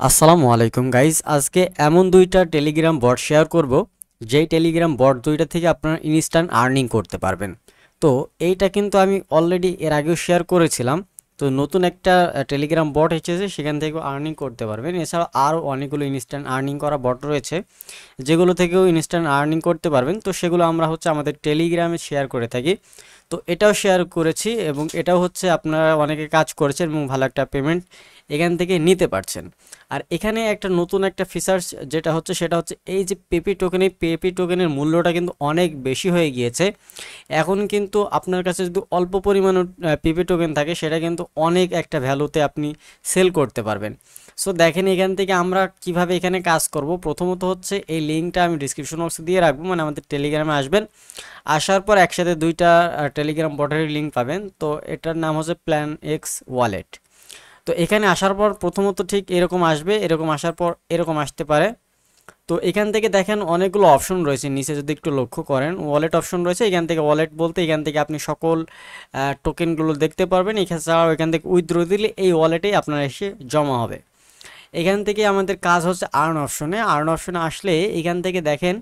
আসসালামু আলাইকুম গাইজ, আজকে এমন দুইটা টেলিগ্রাম বট শেয়ার করব যেই টেলিগ্রাম বট দুইটা থেকে আপনারা ইনস্ট্যান্ট আর্নিং করতে পারবেন। তো এইটা কিন্তু আমি অলরেডি এর আগেও শেয়ার করেছিলাম। তো নতুন একটা টেলিগ্রাম বট এসেছে, সেখান থেকেও আর্নিং করতে পারবেন। এছাড়াও আরও অনেকগুলো ইনস্ট্যান্ট আর্নিং করা বট রয়েছে, যেগুলো থেকেও ইনস্ট্যান্ট আর্নিং করতে পারবেন। তো সেগুলো আমরা আমাদের টেলিগ্রামে শেয়ার করে থাকি। তো এটাও শেয়ার করেছি এবং এটাও আপনারা অনেকে কাজ করেছেন এবং ভালো একটা পেমেন্ট এখান থেকে নিতে পারছেন। আর এখানে একটা নতুন একটা ফিচার্স যেটা সেটা এই যে পেপি টোকেন, এই পেপি টোকেনের মূল্যটা কিন্তু অনেক বেশি হয়ে গিয়েছে। এখন কিন্তু আপনার কাছে যদি অল্প পরিমাণ পেপি টোকেন থাকে, সেটা কিন্তু অনেক একটা ভ্যালুতে আপনি সেল করতে পারবেন। সো দেখেন এখান থেকে আমরা কিভাবে এখানে কাজ করব। প্রথমত এই লিঙ্কটা আমি ডিসক্রিপশন বক্সে দিয়ে রাখবো, মানে আমাদের টেলিগ্রামে আসবেন। আসার পর একসাথে দুইটা টেলিগ্রাম বটের লিঙ্ক পাবেন। তো এটার নাম প্ল্যান এক্স ওয়ালেট। তো এখানে আসার পর প্রথমত ঠিক এরকম আসবে, এরকম আসার পর এরকম আসতে পারে। তো এখান থেকে দেখেন অনেকগুলো অপশন রয়েছে, নিচে যদি একটু লক্ষ্য করেন ওয়ালেট অপশন রয়েছে। এখান থেকে ওয়ালেট বলতে এখান থেকে আপনি সকল টোকেনগুলো দেখতে পারবেন। এছাড়াও এখান থেকে উইথড্র দিলে এই ওয়ালেটেই আপনার এসে জমা হবে। এখান থেকে আমাদের কাজ আর্ন অপশনে। আর্ন অপশনে আসলে এখান থেকে দেখেন,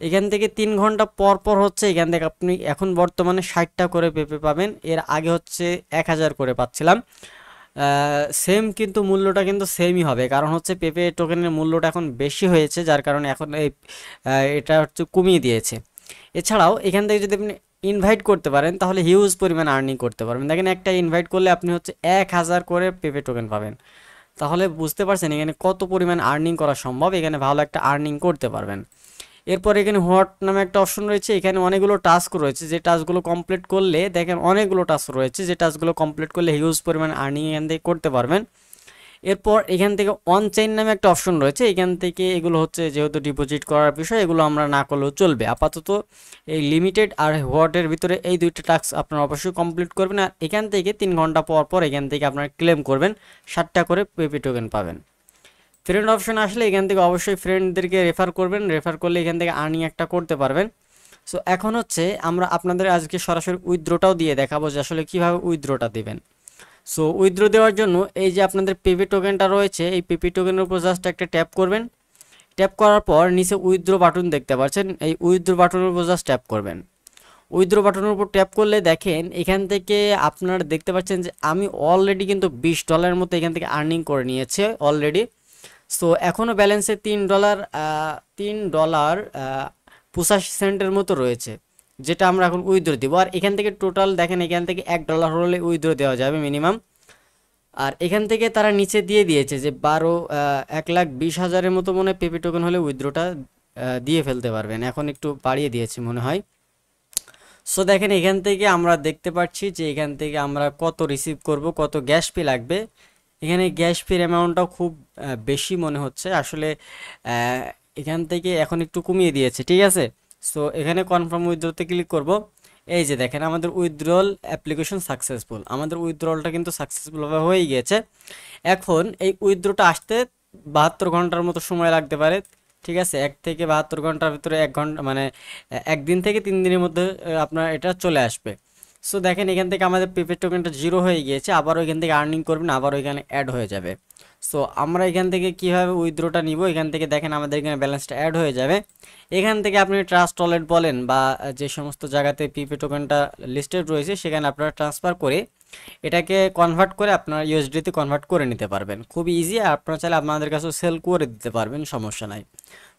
এখান থেকে 3 ঘন্টা পর পর এখান থেকে আপনি এখন বর্তমানে 60টা করে পেপে পাবেন। এর আগে 1000 করে পাচ্ছিলাম। সেম কিন্তু মূল্যটা কিন্তু সেমই হবে, কারণ পেপে টোকেনের মূল্যটা এখন বেশি হয়েছে, যার কারণে এখন এটা কমিয়ে দিয়েছে। এছাড়াও এখান থেকে যদি আপনি ইনভাইট করতে পারেন, তাহলে হিউজ পরিমাণ আর্নিং করতে পারবেন। দেখেন একটা ইনভাইট করলে আপনি 1000 করে পেপে টোকেন পাবেন। তাহলে বুঝতে পারছেন এখানে কত পরিমাণ আর্নিং করা সম্ভব। এখানে ভালো একটা আর্নিং করতে পারবেন। এরপর এখানে হোয়াট নামে একটা অপশন রয়েছে। এখানে অনেকগুলো টাস্ক রয়েছে, যে টাস্কগুলো কমপ্লিট করলে দেখেন অনেকগুলো টাস্ক রয়েছে, যে টাস্কগুলো কমপ্লিট করলে হিউজ পরিমাণ আর্নিং এখান থেকে করতে পারবেন। এরপর এখান থেকে অন চেইন নামে একটা অপশন রয়েছে। এখান থেকে এগুলো যেহেতু ডিপোজিট করার বিষয়, এগুলো আমরা না করলেও চলবে। আপাতত এই লিমিটেড আর হোয়াটের ভিতরে এই দুইটা টাস্ক আপনারা অবশ্যই কমপ্লিট করবেন। আর এখান থেকে 3 ঘন্টা পর পর এখান থেকে আপনারা ক্লেম করবেন, 60টা করে পেপি টোকেন পাবেন। ফ্রেন্ড অপশন আসলে এখান থেকে অবশ্যই ফ্রেন্ডদেরকে রেফার করবেন, রেফার করলে এখান থেকে আর্নিং একটা করতে পারবেন। সো এখন আমরা আপনাদের আজকে সরাসরি উইথড্রটাও দিয়ে দেখাবো যে আসলে কীভাবে উইথড্রটা দেবেন। সো উইথড্র দেওয়ার জন্য এই যে আপনাদের পেপি টোকেনটা রয়েছে, এই পেপি টোকেনের উপর জাস্ট একটা ট্যাপ করবেন। ট্যাপ করার পর নিচে উইথড্র বাটন দেখতে পাচ্ছেন, এই উইথড্র বাটনের উপর জাস্ট ট্যাপ করবেন। উইথড্র বাটনের উপর ট্যাপ করলে দেখেন এখান থেকে আপনারা দেখতে পাচ্ছেন যে আমি অলরেডি কিন্তু $20 মতো এখান থেকে আর্নিং করে নিয়েছে অলরেডি। সো এখনও ব্যালেন্সে $3.85 মতো রয়েছে, যেটা আমরা এখন উইথড্র দিব। আর এখান থেকে টোটাল দেখেন, এখান থেকে $1 হলে উইথড্র দেওয়া যাবে মিনিমাম। আর এখান থেকে তারা নিচে দিয়ে দিয়েছে যে 1,20,000-এর মতো মনে হয় পেপি টোকেন হলে উইথড্রটা দিয়ে ফেলতে পারবেন। এখন একটু বাড়িয়ে দিয়েছে মনে হয়। সো দেখেন এখান থেকে আমরা দেখতে পাচ্ছি যে এখান থেকে আমরা কত রিসিভ করব, কত গ্যাস ফি লাগবে। এখানে গ্যাস ফির অ্যামাউন্টটাও খুব বেশি মনে হচ্ছে আসলে। এখান থেকে এখন একটু কমিয়ে দিয়েছে, ঠিক আছে। সো এখানে কনফার্ম উইথড্রতে ক্লিক করব। এই যে দেখেন আমাদের উইথড্রল অ্যাপ্লিকেশন সাকসেসফুল, আমাদের উইথড্রলটা কিন্তু সাকসেসফুলভাবে হয়ে গিয়েছে। এখন এই উইথড্রটা আসতে 72 ঘন্টার মতো সময় লাগতে পারে, ঠিক আছে। 1 থেকে 72 ঘন্টার ভিতরে 1 ঘন্টা মানে 1 দিন থেকে 3 দিনের মধ্যে আপনার এটা চলে আসবে। সো দেখেন এখান থেকে আমাদের পেপের টোকেনটা 0 হয়ে গিয়েছে, আবারও এখান থেকে আর্নিং করবেন, আবারও এখানে অ্যাড হয়ে যাবে। সো আমরা এখান থেকে কিভাবে উইথড্রটা নিব, এখান থেকে দেখেন আমাদের এখানে ব্যালেন্সটা অ্যাড হয়ে যাবে। এখান থেকে আপনি ট্রাস্ট ওয়ালেট বলেন বা যে সমস্ত জায়গাতে পেপে টোকেনটা লিস্টেড রয়েছে, সেখানে আপনারা ট্রান্সফার করে এটাকে কনভার্ট করে আপনারা ইউএসডিতে কনভার্ট করে নিতে পারবেন। খুব ইজি, আর আপনারা চাইলে আপনাদের কাছেও সেল করে দিতে পারবেন, সমস্যা নাই।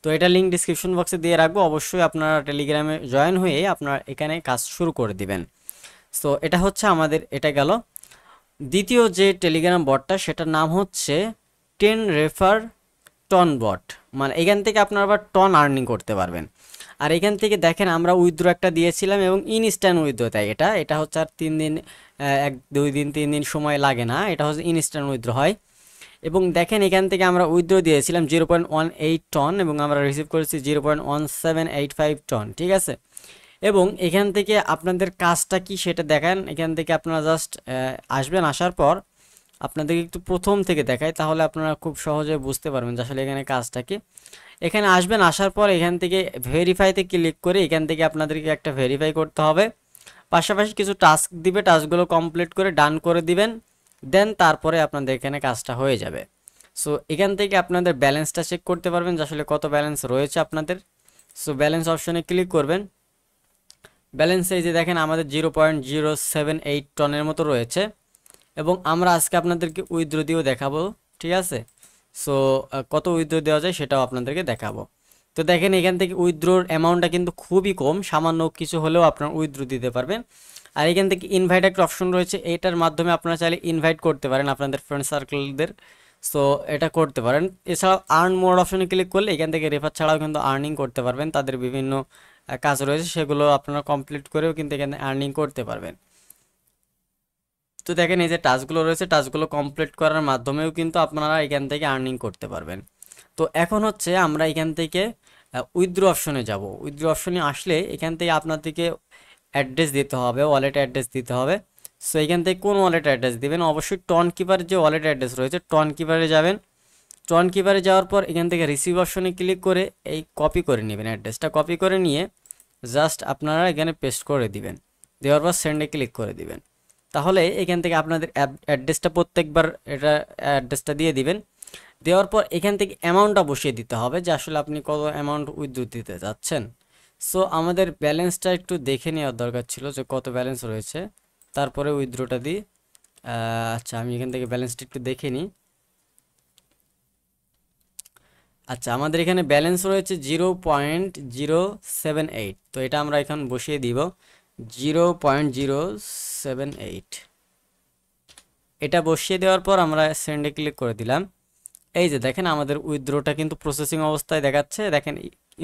তো এটা লিঙ্ক ডিসক্রিপশন বক্সে দিয়ে রাখবো, অবশ্যই আপনারা টেলিগ্রামে জয়েন হয়ে আপনারা এখানে কাজ শুরু করে দিবেন। সো এটা আমাদের, এটা গেল। দ্বিতীয় যে টেলিগ্রাম বটটা, সেটার নাম 10 রেফার টন বট, মানে এখান থেকে আপনারা আবার টন আর্নিং করতে পারবেন। আর এখান থেকে দেখেন আমরা উইথড্র একটা দিয়েছিলাম এবং ইনস্ট্যান্ট উইথড্র, তাই এটা আর 3 দিন 1-2 দিন 3 দিন সময় লাগে না, এটা ইনস্ট্যান্ট উইথড্র হয়। এবং দেখেন এখান থেকে আমরা উইথড্র দিয়েছিলাম 0.18 টন এবং আমরা রিসিভ করেছি 0.1785 টন, ঠিক আছে। এবং এখান থেকে আপনাদের কাজটা কি সেটা দেখান। এখান থেকে আপনারা জাস্ট আসবেন, আসার পর আপনাদেরকে একটু প্রথম থেকে দেখায়, তাহলে আপনারা খুব সহজে বুঝতে পারবেন যে আসলে এখানে কাজটা কি। এখানে আসবেন, আসার পর এখান থেকে ভেরিফাইতে ক্লিক করে এখান থেকে আপনাদেরকে একটা ভেরিফাই করতে হবে। পাশাপাশি কিছু টাস্ক দিবে, টাস্কগুলো কমপ্লিট করে ডান করে দিবেন, দেন তারপরে আপনাদের এখানে কাজটা হয়ে যাবে। সো এখান থেকে আপনাদের ব্যালেন্সটা চেক করতে পারবেন যে আসলে কত ব্যালেন্স রয়েছে আপনাদের। সো ব্যালেন্স অপশনে ক্লিক করবেন। ব্যালেন্স এই যে দেখেন আমাদের 0.078 টনের মতো রয়েছে এবং আমরা আজকে আপনাদেরকে উইথড্র দিয়েও দেখাবো, ঠিক আছে। সো কত উইথড্র দেওয়া যায় সেটাও আপনাদেরকে দেখাবো। তো দেখেন এখান থেকে উইথড্রোর অ্যামাউন্টটা কিন্তু খুবই কম, সামান্য কিছু হলেও আপনারা উইথড্র দিতে পারবেন। আর এখান থেকে ইনভাইট একটা অপশন রয়েছে, এটার মাধ্যমে আপনারা চাইলে ইনভাইট করতে পারেন আপনাদের ফ্রেন্ড সার্কেলদের। সো এটা করতে পারেন। এছাড়াও আর্ন মোর অপশনে ক্লিক করলে এখান থেকে রেফার ছাড়াও কিন্তু আর্নিং করতে পারবেন। তাদের বিভিন্ন কাজ রয়েছে, সেগুলো আপনারা কমপ্লিট করেও কিন্তু এখানে আর্নিং করতে পারবেন। তো দেখেন এই যে টাস্কগুলো রয়েছে, টাস্কগুলো কমপ্লিট করার মাধ্যমেও কিন্তু আপনারা এখান থেকে আর্নিং করতে পারবেন। তো এখন হচ্ছে আমরা এখান থেকে উইথড্র অপশনে যাব। উইথড্র অপশনে আসলে এখান থেকে আপনাদেরকে অ্যাড্রেস দিতে হবে, ওয়ালেট অ্যাড্রেস দিতে হবে। সো এখান থেকে কোন ওয়ালেট অ্যাড্রেস দিবেন, অবশ্যই টন কিপারের যে ওয়ালেট অ্যাড্রেস রয়েছে টন কিপারে যাবেন। টন কিপারে যাওয়ার পর এখান থেকে রিসিভ অপশনে ক্লিক করে এই কপি করে নেবেন, অ্যাড্রেসটা কপি করে নিয়ে জাস্ট আপনারা এখানে পেস্ট করে দিবেন, দেওয়ার পর সেন্ডে ক্লিক করে দিবেন। তাহলে এখান থেকে আপনাদের অ্যাড্রেসটা প্রত্যেকবার এটা অ্যাড্রেসটা দিয়ে দিবেন। দেওয়ার পর এখান থেকে অ্যামাউন্টটা বসিয়ে দিতে হবে যে আসলে আপনি কত অ্যামাউন্ট উইথড্র দিতে যাচ্ছেন। সো আমাদের ব্যালেন্সটা একটু দেখে নেওয়ার দরকার ছিল যে কত ব্যালেন্স রয়েছে, তারপরে উইথড্রটা দিই। আচ্ছা আমি এখান থেকে ব্যালেন্সটা একটু দেখে নিই। আচ্ছা আমাদের এখানে ব্যালেন্স রয়েছে 0.078। তো এটা আমরা এখন বসিয়ে দিব 0.078। এটা বসিয়ে দেওয়ার পর আমরা সেন্ডে ক্লিক করে দিলাম। এই যে দেখেন আমাদের উইথড্রটা কিন্তু প্রসেসিং অবস্থায় দেখাচ্ছে, দেখেন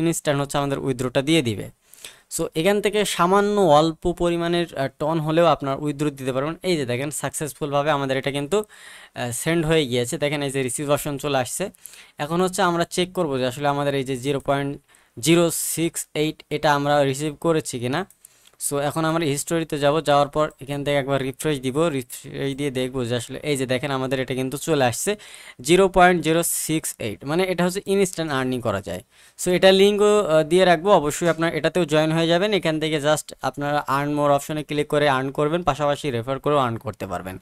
ইনস্ট্যান্ট হচ্ছে আমাদের উইথড্রটা দিয়ে দিবে। সো এখান থেকে সামান্য অল্প পরিমাণের টন হলেও আপনার উইথড্র দিতে পারবেন। এই যে দেখেন সাকসেসফুলভাবে আমাদের এটা কিন্তু সেন্ড হয়ে গিয়েছে, দেখেন এই যে রিসিভ অপশন চলে আসছে। এখন হচ্ছে আমরা চেক করব যে আসলে আমাদের এই যে 0.068 এটা আমরা রিসিভ করেছি কিনা। সো এখন আমরা হিস্টোরিতে যাব, যাওয়ার পর এখান থেকে একবার রিফ্রেশ দিব, রিফ্রেশ দিয়ে দেখবো যে আসলে এই যে দেখেন আমাদের এটা কিন্তু চলে আসছে 0.068, মানে এটা হচ্ছে ইনস্ট্যান্ট আর্নিং করা যায়। সো এটা লিঙ্কও দিয়ে রাখবো, অবশ্যই আপনার এটাতেও জয়েন হয়ে যাবেন। এখান থেকে জাস্ট আপনারা আর্ন মোর অপশনে ক্লিক করে আর্ন করবেন, পাশাপাশি রেফার করেও আর্ন করতে পারবেন।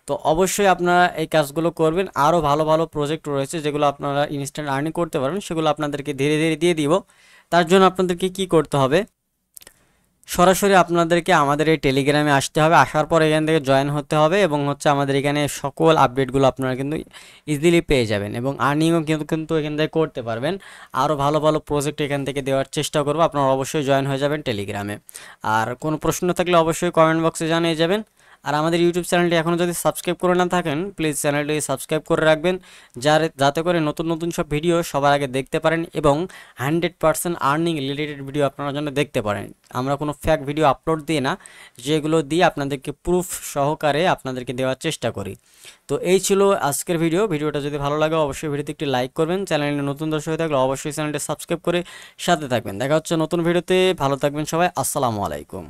তো অবশ্যই আপনারা এই কাজগুলো করবেন। আরও ভালো ভালো প্রজেক্ট রয়েছে যেগুলো আপনারা ইনস্ট্যান্ট আর্নিং করতে পারবেন, সেগুলো আপনাদেরকে ধীরে ধীরে দিয়ে দিব। তার জন্য আপনাদেরকে কি করতে হবে, সরাসরি আপনাদেরকে আমাদের এই টেলিগ্রামে আসতে হবে, আসার পর এখান থেকে জয়েন হতে হবে এবং হচ্ছে আমাদের এখানে সকল আপডেটগুলো আপনারা কিন্তু ইজিলি পেয়ে যাবেন এবং আর্নিংও কিন্তু এখান থেকে করতে পারবেন। আরও ভালো ভালো প্রজেক্ট এখান থেকে দেওয়ার চেষ্টা করবো, আপনারা অবশ্যই জয়েন হয়ে যাবেন টেলিগ্রামে। আর কোনো প্রশ্ন থাকলে অবশ্যই কমেন্ট বক্সে জানিয়ে যাবেন। আর আমাদের ইউটিউব চ্যানেলটি এখনও যদি সাবস্ক্রাইব করে না থাকেন প্লিজ চ্যানেলটি সাবস্ক্রাইব করে রাখবেন, যাতে করে নতুন নতুন সব ভিডিও সবার আগে দেখতে পারেন এবং 100% আর্নিং রিলেটেড ভিডিও আপনারা জন্য দেখতে পারেন। আমরা কোনো ফ্যাক ভিডিও আপলোড দিই না, যেগুলো দিয়ে আপনাদেরকে প্রুফ সহকারে আপনাদেরকে দেওয়ার চেষ্টা করি। তো এই ছিল আজকের ভিডিওটা যদি ভালো লাগে অবশ্যই ভিডিওতে একটি লাইক করবেন, চ্যানেলে নতুন দর্শক হয়ে থাকলে অবশ্যই চ্যানেলটি সাবস্ক্রাইব করে সাথে থাকবেন। দেখা হচ্ছে নতুন ভিডিওতে, ভালো থাকবেন সবাই, আসসালামু আলাইকুম।